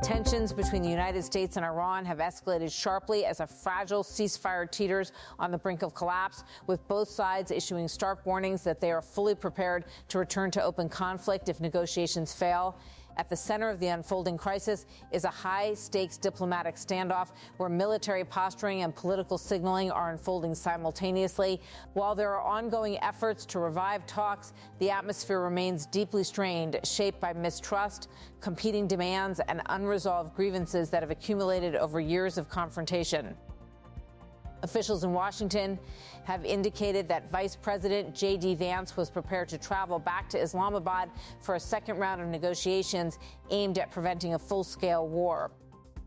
Tensions between the United States and Iran have escalated sharply as a fragile ceasefire teeters on the brink of collapse, with both sides issuing stark warnings that they are fully prepared to return to open conflict if negotiations fail. At the center of the unfolding crisis is a high-stakes diplomatic standoff where military posturing and political signaling are unfolding simultaneously. While there are ongoing efforts to revive talks, the atmosphere remains deeply strained, shaped by mistrust, competing demands, and unresolved grievances that have accumulated over years of confrontation. Officials in Washington have indicated that Vice President J.D. Vance was prepared to travel back to Islamabad for a second round of negotiations aimed at preventing a full-scale war.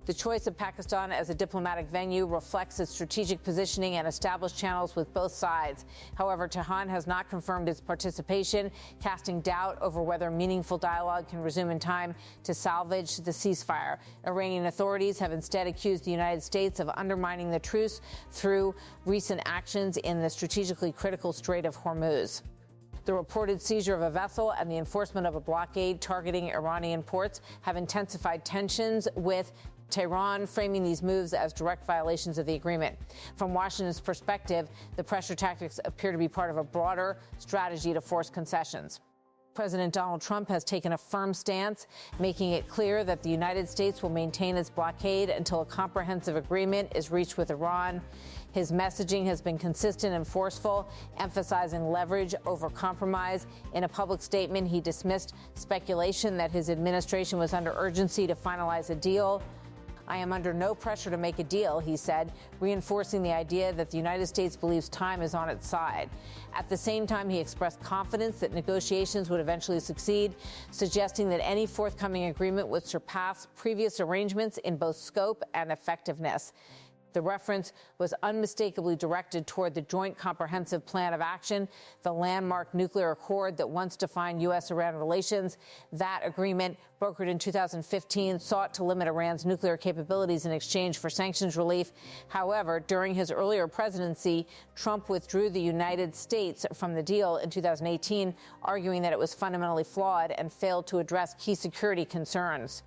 The choice of Pakistan as a diplomatic venue reflects its strategic positioning and established channels with both sides. However, Tehran has not confirmed its participation, casting doubt over whether meaningful dialogue can resume in time to salvage the ceasefire. Iranian authorities have instead accused the United States of undermining the truce through recent actions in the strategically critical Strait of Hormuz. The reported seizure of a vessel and the enforcement of a blockade targeting Iranian ports have intensified tensions, with Tehran framing these moves as direct violations of the agreement. From Washington's perspective, the pressure tactics appear to be part of a broader strategy to force concessions. President Donald Trump has taken a firm stance, making it clear that the United States will maintain its blockade until a comprehensive agreement is reached with Iran. His messaging has been consistent and forceful, emphasizing leverage over compromise. In a public statement, he dismissed speculation that his administration was under urgency to finalize a deal. "I am under no pressure to make a deal," he said, reinforcing the idea that the United States believes time is on its side. At the same time, he expressed confidence that negotiations would eventually succeed, suggesting that any forthcoming agreement would surpass previous arrangements in both scope and effectiveness. The reference was unmistakably directed toward the Joint Comprehensive Plan of Action, the landmark nuclear accord that once defined U.S.-Iran relations. That agreement, brokered in 2015, sought to limit Iran's nuclear capabilities in exchange for sanctions relief. However, during his earlier presidency, Trump withdrew the United States from the deal in 2018, arguing that it was fundamentally flawed and failed to address key security concerns.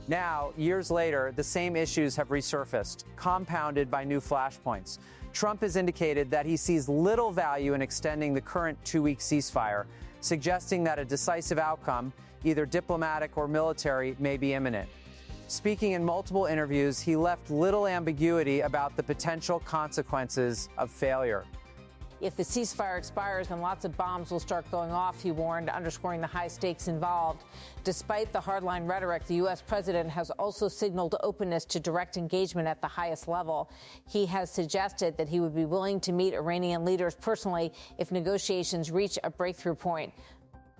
Now, years later, the same issues have resurfaced, compounded by new flashpoints. Trump has indicated that he sees little value in extending the current two-week ceasefire, suggesting that a decisive outcome, either diplomatic or military, may be imminent. Speaking in multiple interviews, he left little ambiguity about the potential consequences of failure. If the ceasefire expires, then lots of bombs will start going off, he warned, underscoring the high stakes involved. Despite the hardline rhetoric, the U.S. president has also signaled openness to direct engagement at the highest level. He has suggested that he would be willing to meet Iranian leaders personally if negotiations reach a breakthrough point.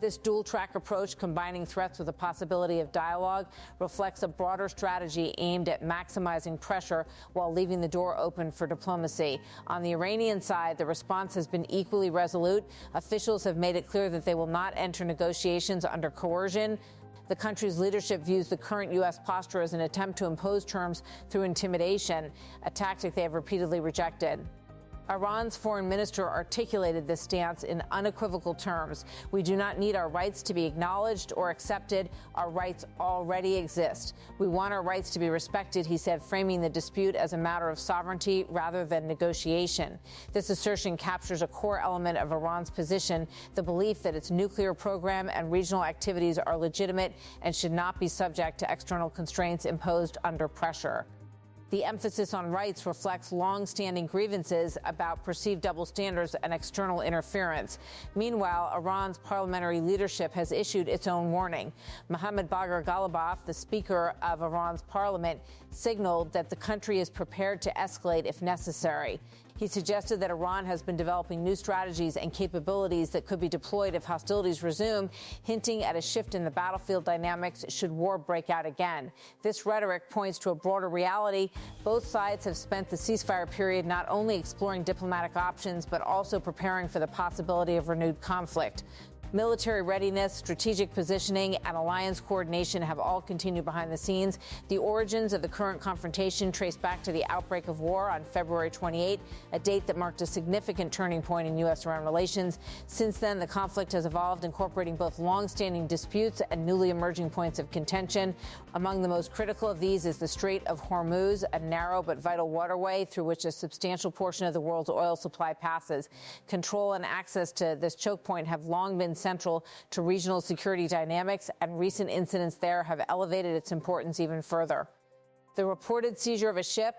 This dual-track approach, combining threats with the possibility of dialogue, reflects a broader strategy aimed at maximizing pressure while leaving the door open for diplomacy. On the Iranian side, the response has been equally resolute. Officials have made it clear that they will not enter negotiations under coercion. The country's leadership views the current U.S. posture as an attempt to impose terms through intimidation, a tactic they have repeatedly rejected. Iran's foreign minister articulated this stance in unequivocal terms. "We do not need our rights to be acknowledged or accepted. Our rights already exist. We want our rights to be respected," he said, framing the dispute as a matter of sovereignty rather than negotiation. This assertion captures a core element of Iran's position, the belief that its nuclear program and regional activities are legitimate and should not be subject to external constraints imposed under pressure. The emphasis on rights reflects long-standing grievances about perceived double standards and external interference. Meanwhile, Iran's parliamentary leadership has issued its own warning. Mohammad Bagher Ghalibaf, the Speaker of Iran's parliament, signaled that the country is prepared to escalate if necessary. He suggested that Iran has been developing new strategies and capabilities that could be deployed if hostilities resume, hinting at a shift in the battlefield dynamics should war break out again. This rhetoric points to a broader reality. Both sides have spent the ceasefire period not only exploring diplomatic options, but also preparing for the possibility of renewed conflict. Military readiness, strategic positioning, and alliance coordination have all continued behind the scenes. The origins of the current confrontation trace back to the outbreak of war on February 28, a date that marked a significant turning point in U.S.-Iran relations. Since then, the conflict has evolved, incorporating both long-standing disputes and newly emerging points of contention. Among the most critical of these is the Strait of Hormuz, a narrow but vital waterway through which a substantial portion of the world's oil supply passes. Control and access to this choke point have long been central to regional security dynamics, and recent incidents there have elevated its importance even further. The reported seizure of a ship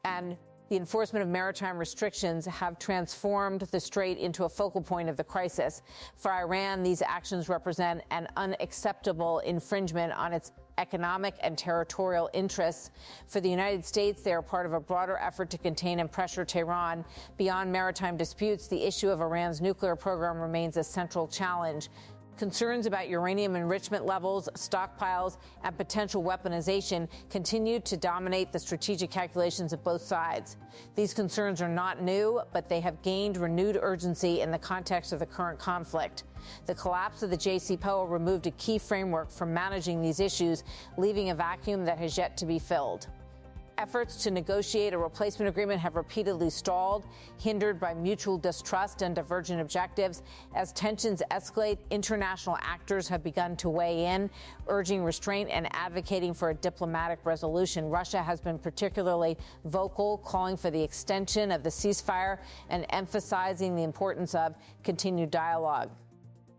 and the enforcement of maritime restrictions have transformed the strait into a focal point of the crisis. For Iran, these actions represent an unacceptable infringement on its economic and territorial interests. For the United States, they are part of a broader effort to contain and pressure Tehran. Beyond maritime disputes, the issue of Iran's nuclear program remains a central challenge. Concerns about uranium enrichment levels, stockpiles, and potential weaponization continue to dominate the strategic calculations of both sides. These concerns are not new, but they have gained renewed urgency in the context of the current conflict. The collapse of the JCPOA removed a key framework for managing these issues, leaving a vacuum that has yet to be filled. Efforts to negotiate a replacement agreement have repeatedly stalled, hindered by mutual distrust and divergent objectives. As tensions escalate, international actors have begun to weigh in, urging restraint and advocating for a diplomatic resolution. Russia has been particularly vocal, calling for the extension of the ceasefire and emphasizing the importance of continued dialogue.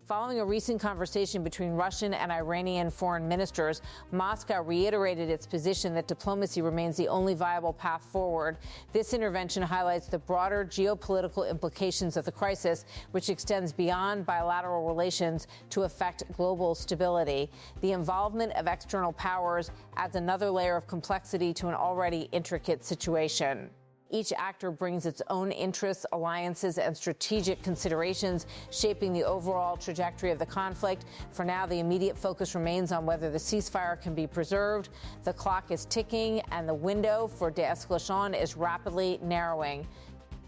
Following a recent conversation between Russian and Iranian foreign ministers, Moscow reiterated its position that diplomacy remains the only viable path forward. This intervention highlights the broader geopolitical implications of the crisis, which extends beyond bilateral relations to affect global stability. The involvement of external powers adds another layer of complexity to an already intricate situation. Each actor brings its own interests, alliances, and strategic considerations, shaping the overall trajectory of the conflict. For now, the immediate focus remains on whether the ceasefire can be preserved. The clock is ticking, and the window for de-escalation is rapidly narrowing.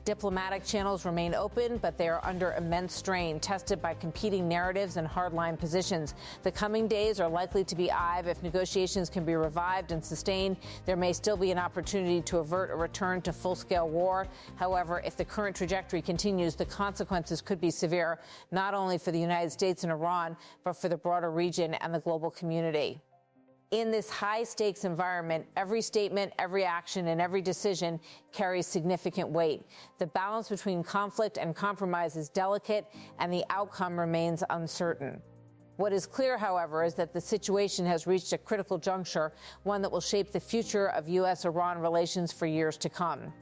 Diplomatic channels remain open, but they are under immense strain, tested by competing narratives and hardline positions. The coming days are likely to be IVE. If negotiations can be revived and sustained, there may still be an opportunity to avert a return to full-scale war. However, if the current trajectory continues, the consequences could be severe, not only for the United States and Iran, but for the broader region and the global community. In this high-stakes environment, every statement, every action, and every decision carries significant weight. The balance between conflict and compromise is delicate, and the outcome remains uncertain. What is clear, however, is that the situation has reached a critical juncture, one that will shape the future of U.S.-Iran relations for years to come.